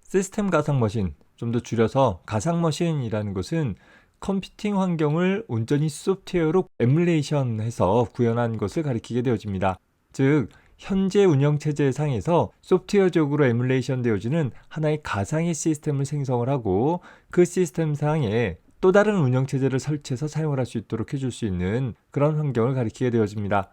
시스템 가상 머신, 좀 더 줄여서 가상 머신이라는 것은 컴퓨팅 환경을 온전히 소프트웨어로 에뮬레이션해서 구현한 것을 가리키게 되어집니다. 즉, 현재 운영체제 상에서 소프트웨어적으로 에뮬레이션 되어지는 하나의 가상의 시스템을 생성을 하고 그 시스템 상에 또 다른 운영체제를 설치해서 사용을 할 수 있도록 해줄 수 있는 그런 환경을 가리키게 되어집니다.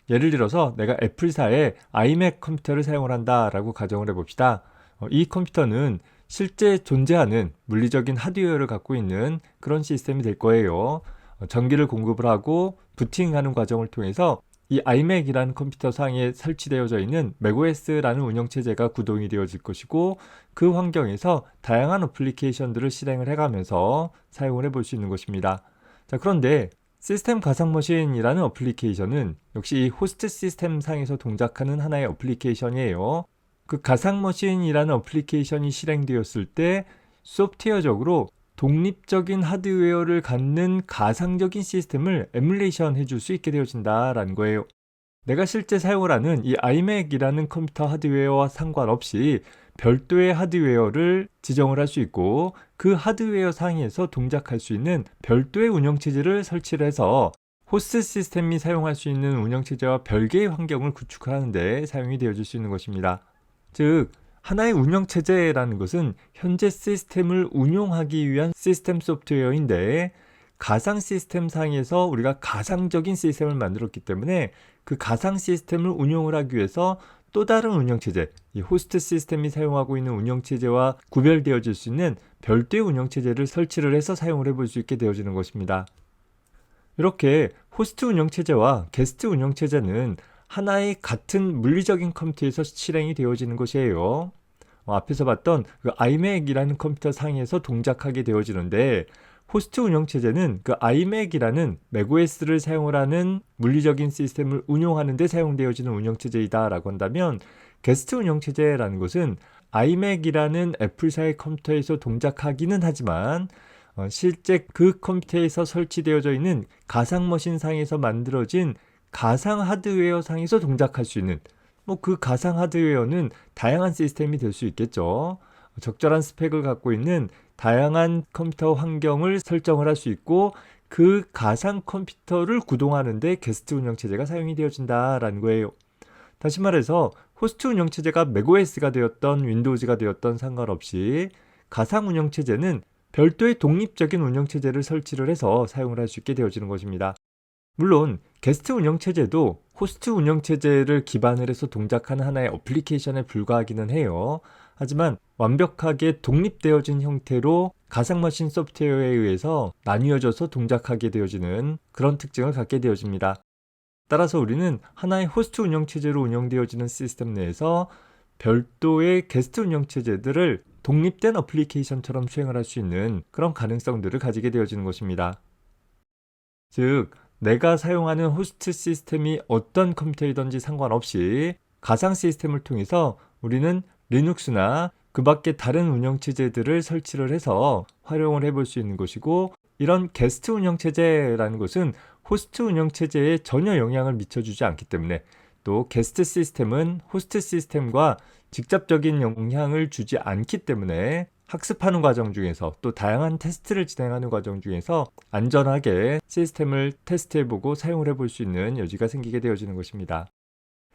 예를 들어서 내가 애플사의 아이맥 컴퓨터를 사용을 한다라고 가정을 해봅시다. 이 컴퓨터는 실제 존재하는 물리적인 하드웨어를 갖고 있는 그런 시스템이 될 거예요. 전기를 공급을 하고 부팅하는 과정을 통해서 이 iMac이라는 컴퓨터 상에 설치되어져 있는 macOS라는 운영체제가 구동이 되어질 것이고 그 환경에서 다양한 어플리케이션들을 실행을 해가면서 사용을 해볼 수 있는 것입니다. 자, 그런데 시스템 가상머신이라는 어플리케이션은 역시 이 호스트 시스템 상에서 동작하는 하나의 어플리케이션이에요. 그 가상머신이라는 어플리케이션이 실행되었을 때 소프트웨어적으로 독립적인 하드웨어를 갖는 가상적인 시스템을 에뮬레이션 해줄 수 있게 되어진다라는 거예요. 내가 실제 사용을 하는 이 iMac이라는 컴퓨터 하드웨어와 상관없이 별도의 하드웨어를 지정을 할 수 있고 그 하드웨어 상에서 동작할 수 있는 별도의 운영체제를 설치를 해서 호스트 시스템이 사용할 수 있는 운영체제와 별개의 환경을 구축하는 데 사용이 되어질 수 있는 것입니다. 즉, 하나의 운영체제라는 것은 현재 시스템을 운용하기 위한 시스템 소프트웨어인데 가상 시스템 상에서 우리가 가상적인 시스템을 만들었기 때문에 그 가상 시스템을 운용을 하기 위해서 또 다른 운영체제, 이 호스트 시스템이 사용하고 있는 운영체제와 구별되어질 수 있는 별도의 운영체제를 설치를 해서 사용을 해볼 수 있게 되어지는 것입니다. 이렇게 호스트 운영체제와 게스트 운영체제는 하나의 같은 물리적인 컴퓨터에서 실행이 되어지는 것이에요. 앞에서 봤던 그 iMac이라는 컴퓨터 상에서 동작하게 되어지는데 호스트 운영체제는 그 iMac이라는 macOS를 사용을 하는 물리적인 시스템을 운용하는 데 사용되어지는 운영체제이다 라고 한다면 게스트 운영체제라는 것은 iMac이라는 애플사의 컴퓨터에서 동작하기는 하지만 실제 그 컴퓨터에서 설치되어져 있는 가상 머신 상에서 만들어진 가상 하드웨어 상에서 동작할 수 있는 그 가상 하드웨어는 다양한 시스템이 될 수 있겠죠. 적절한 스펙을 갖고 있는 다양한 컴퓨터 환경을 설정을 할 수 있고 그 가상 컴퓨터를 구동하는데 게스트 운영체제가 사용이 되어진다라는 거예요. 다시 말해서 호스트 운영체제가 macOS가 되었던 윈도우즈가 되었던 상관없이 가상 운영체제는 별도의 독립적인 운영체제를 설치를 해서 사용을 할 수 있게 되어지는 것입니다. 물론 게스트 운영체제도 호스트 운영체제를 기반으로 해서 동작하는 하나의 어플리케이션에 불과하기는 해요. 하지만 완벽하게 독립되어진 형태로 가상머신 소프트웨어에 의해서 나뉘어져서 동작하게 되어지는 그런 특징을 갖게 되어집니다. 따라서 우리는 하나의 호스트 운영체제로 운영되어지는 시스템 내에서 별도의 게스트 운영체제들을 독립된 어플리케이션처럼 수행을 할 수 있는 그런 가능성들을 가지게 되어지는 것입니다. 즉, 내가 사용하는 호스트 시스템이 어떤 컴퓨터이든지 상관없이 가상 시스템을 통해서 우리는 리눅스나 그 밖에 다른 운영체제들을 설치를 해서 활용을 해볼 수 있는 것이고 이런 게스트 운영체제라는 것은 호스트 운영체제에 전혀 영향을 미쳐주지 않기 때문에 또 게스트 시스템은 호스트 시스템과 직접적인 영향을 주지 않기 때문에 학습하는 과정 중에서 또 다양한 테스트를 진행하는 과정 중에서 안전하게 시스템을 테스트해보고 사용을 해볼 수 있는 여지가 생기게 되어지는 것입니다.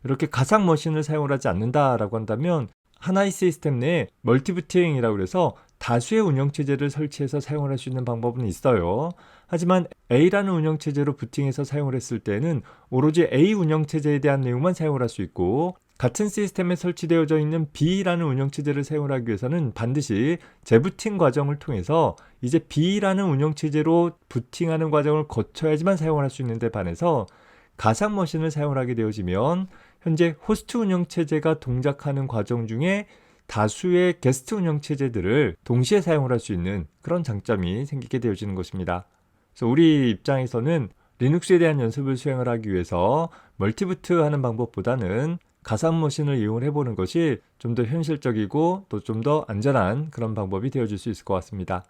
이렇게 가상 머신을 사용을 하지 않는다라고 한다면 하나의 시스템 내에 멀티부팅이라고 해서 다수의 운영체제를 설치해서 사용을 할 수 있는 방법은 있어요. 하지만 A라는 운영체제로 부팅해서 사용을 했을 때는 오로지 A 운영체제에 대한 내용만 사용을 할 수 있고 같은 시스템에 설치되어져 있는 B라는 운영체제를 사용을 하기 위해서는 반드시 재부팅 과정을 통해서 이제 B라는 운영체제로 부팅하는 과정을 거쳐야지만 사용을 할 수 있는 데 반해서 가상 머신을 사용을 하게 되어지면 현재 호스트 운영체제가 동작하는 과정 중에 다수의 게스트 운영체제들을 동시에 사용을 할 수 있는 그런 장점이 생기게 되어지는 것입니다. 그래서 우리 입장에서는 리눅스에 대한 연습을 수행을 하기 위해서 멀티부트 하는 방법보다는 가상 머신을 이용을 해보는 것이 좀 더 현실적이고 또 좀 더 안전한 그런 방법이 되어줄 수 있을 것 같습니다.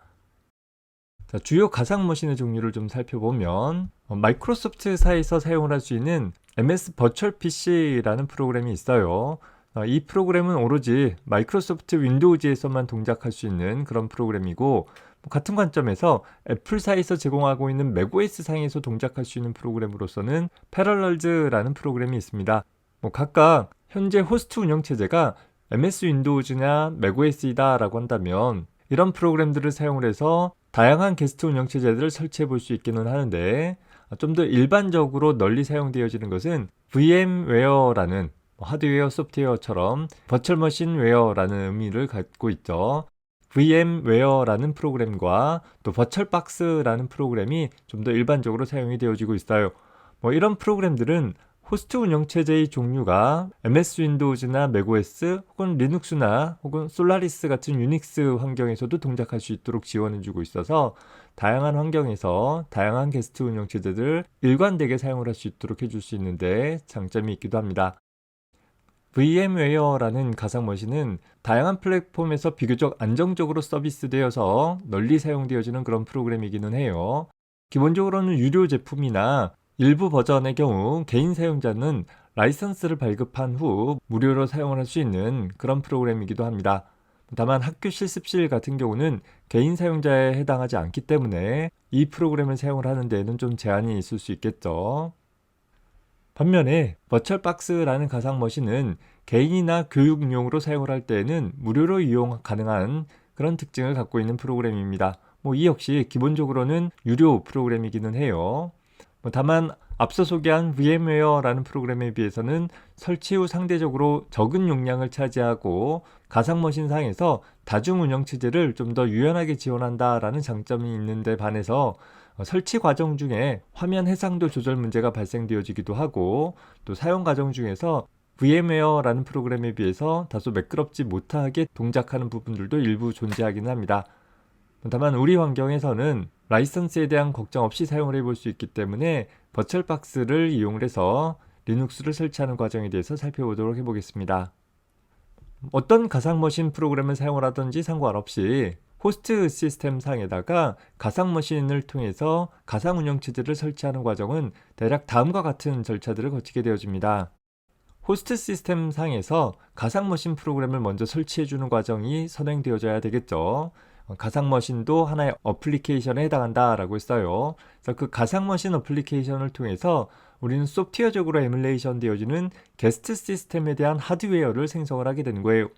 자, 주요 가상 머신의 종류를 좀 살펴보면 마이크로소프트사에서 사용을 할 수 있는 MS 버추얼 PC라는 프로그램이 있어요. 이 프로그램은 오로지 마이크로소프트 윈도우즈에서만 동작할 수 있는 그런 프로그램이고, 같은 관점에서 애플사에서 제공하고 있는 맥OS 상에서 동작할 수 있는 프로그램으로서는 패럴럴즈라는 프로그램이 있습니다. 각각 현재 호스트 운영체제가 MS 윈도우즈냐 맥OS이다 라고 한다면 이런 프로그램들을 사용을 해서 다양한 게스트 운영체제들을 설치해 볼 수 있기는 하는데, 좀 더 일반적으로 널리 사용되어지는 것은 VM웨어라는 하드웨어, 소프트웨어처럼 버추얼 머신 웨어라는 의미를 갖고 있죠. VM웨어라는 프로그램과 또 버추얼박스라는 프로그램이 좀 더 일반적으로 사용이 되어지고 있어요. 이런 프로그램들은 호스트 운영체제의 종류가 MS 윈도우즈나 맥OS 혹은 리눅스나 혹은 솔라리스 같은 유닉스 환경에서도 동작할 수 있도록 지원해주고 있어서 다양한 환경에서 다양한 게스트 운영체제들을 일관되게 사용을 할 수 있도록 해줄 수 있는데 장점이 있기도 합니다. VM웨어라는 가상머신은 다양한 플랫폼에서 비교적 안정적으로 서비스되어서 널리 사용되어지는 그런 프로그램이기는 해요. 기본적으로는 유료 제품이나 일부 버전의 경우 개인 사용자는 라이선스를 발급한 후 무료로 사용을 할 수 있는 그런 프로그램이기도 합니다. 다만 학교 실습실 같은 경우는 개인 사용자에 해당하지 않기 때문에 이 프로그램을 사용을 하는 데에는 좀 제한이 있을 수 있겠죠. 반면에 버추얼박스라는 가상머신은 개인이나 교육용으로 사용을 할 때에는 무료로 이용 가능한 그런 특징을 갖고 있는 프로그램입니다. 이 역시 기본적으로는 유료 프로그램이기는 해요. 다만 앞서 소개한 VM웨어라는 프로그램에 비해서는 설치 후 상대적으로 적은 용량을 차지하고 가상머신 상에서 다중 운영체제를 좀 더 유연하게 지원한다라는 장점이 있는데 반해서 설치 과정 중에 화면 해상도 조절 문제가 발생되어지기도 하고, 또 사용 과정 중에서 VM웨어라는 프로그램에 비해서 다소 매끄럽지 못하게 동작하는 부분들도 일부 존재하기는 합니다. 다만 우리 환경에서는 라이선스에 대한 걱정 없이 사용을 해볼 수 있기 때문에 버추얼박스를 이용을 해서 리눅스를 설치하는 과정에 대해서 살펴보도록 해보겠습니다. 어떤 가상머신 프로그램을 사용을 하든지 상관없이 호스트 시스템 상에다가 가상머신을 통해서 가상 운영체제를 설치하는 과정은 대략 다음과 같은 절차들을 거치게 되어집니다. 호스트 시스템 상에서 가상머신 프로그램을 먼저 설치해주는 과정이 선행되어져야 되겠죠. 가상머신도 하나의 어플리케이션에 해당한다라고 했어요. 그래서 그 가상머신 어플리케이션을 통해서 우리는 소프트웨어적으로 에뮬레이션 되어지는 게스트 시스템에 대한 하드웨어를 생성을 하게 되는 거예요.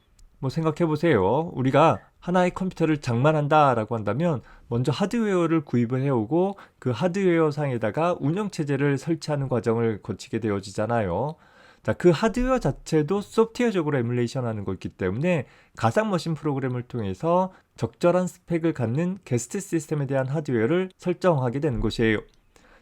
생각해 보세요. 우리가 하나의 컴퓨터를 장만한다라고 한다면 먼저 하드웨어를 구입을 해오고 그 하드웨어 상에다가 운영체제를 설치하는 과정을 거치게 되어지잖아요. 자, 그 하드웨어 자체도 소프트웨어적으로 에뮬레이션 하는 거기 때문에 가상머신 프로그램을 통해서 적절한 스펙을 갖는 게스트 시스템에 대한 하드웨어를 설정하게 되는 것이에요.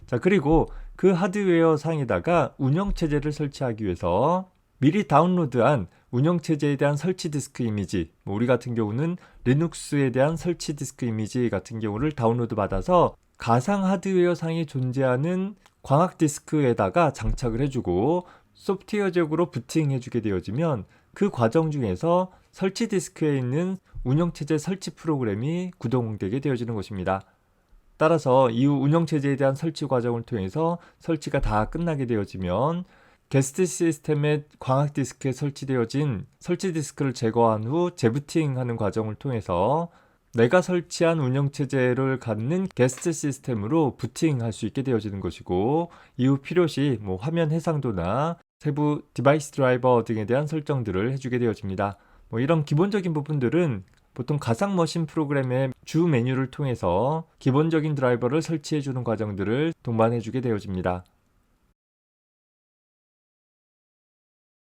자, 그리고 그 하드웨어 상에다가 운영체제를 설치하기 위해서 미리 다운로드한 운영체제에 대한 설치 디스크 이미지, 우리 같은 경우는 리눅스에 대한 설치 디스크 이미지 같은 경우를 다운로드 받아서 가상 하드웨어 상에 존재하는 광학 디스크에다가 장착을 해주고 소프트웨어적으로 부팅해주게 되어지면 그 과정 중에서 설치 디스크에 있는 운영체제 설치 프로그램이 구동되게 되어지는 것입니다. 따라서 이후 운영체제에 대한 설치 과정을 통해서 설치가 다 끝나게 되어지면 게스트 시스템의 광학 디스크에 설치되어진 설치 디스크를 제거한 후 재부팅하는 과정을 통해서 내가 설치한 운영체제를 갖는 게스트 시스템으로 부팅할 수 있게 되어지는 것이고, 이후 필요시 화면 해상도나 세부 디바이스 드라이버 등에 대한 설정들을 해주게 되어집니다. 이런 기본적인 부분들은 보통 가상머신 프로그램의 주 메뉴를 통해서 기본적인 드라이버를 설치해주는 과정들을 동반해주게 되어집니다.